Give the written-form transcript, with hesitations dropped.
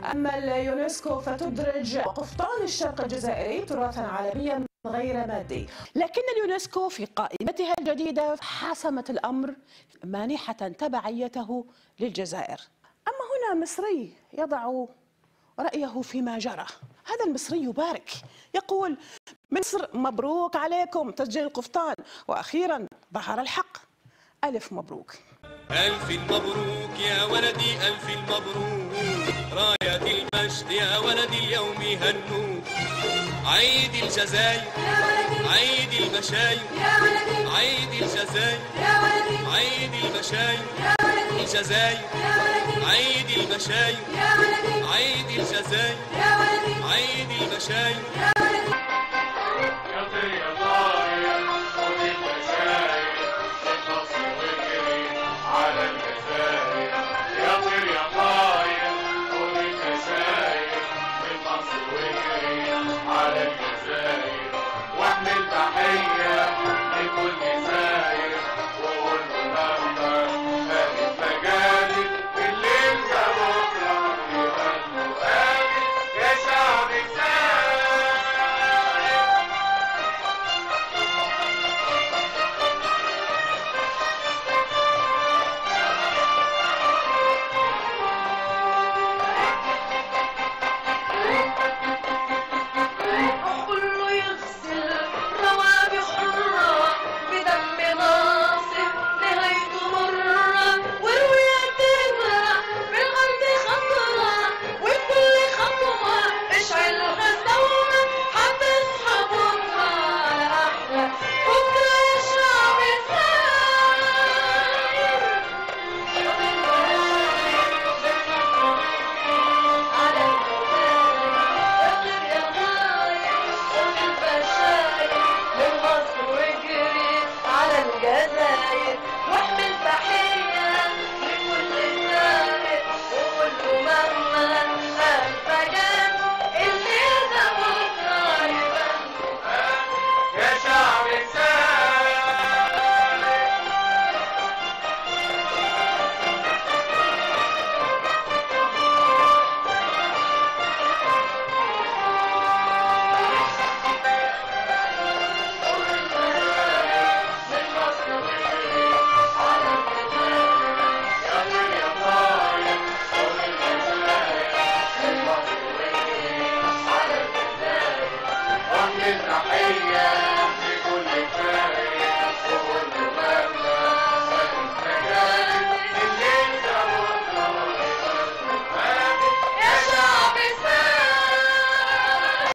أما اليونسكو فتدرج قفطان الشرق الجزائري تراثا عالميا غير مادي، لكن اليونسكو في قائمتها الجديدة حسمت الأمر مانحة تبعيته للجزائر. أما هنا مصري يضع رأيه فيما جرى. هذا المصري يبارك، يقول: مصر مبروك عليكم تسجيل القفطان، وأخيرا ظهر الحق. ألف مبروك. ألف مبروك يا ولدي، ألف مبروك، راية المجد يا ولدي اليوم هنوك. عيد الجزائر يا ولدي، عيد المشاير يا ولدي، عيد الجزائر يا ولدي، عيد المشاير يا ولدي، الجزائر يا ولدي، عيد المشاير يا ولدي، عيد الجزائر يا ولدي، عيد المشاير يا ولدي. يا طير يا طاير خذ البشاير للنصر واجري على الجزائر. يا طير يا طاير خذ البشاير للنصر واجري على الجزائر، واحمل تحية لكل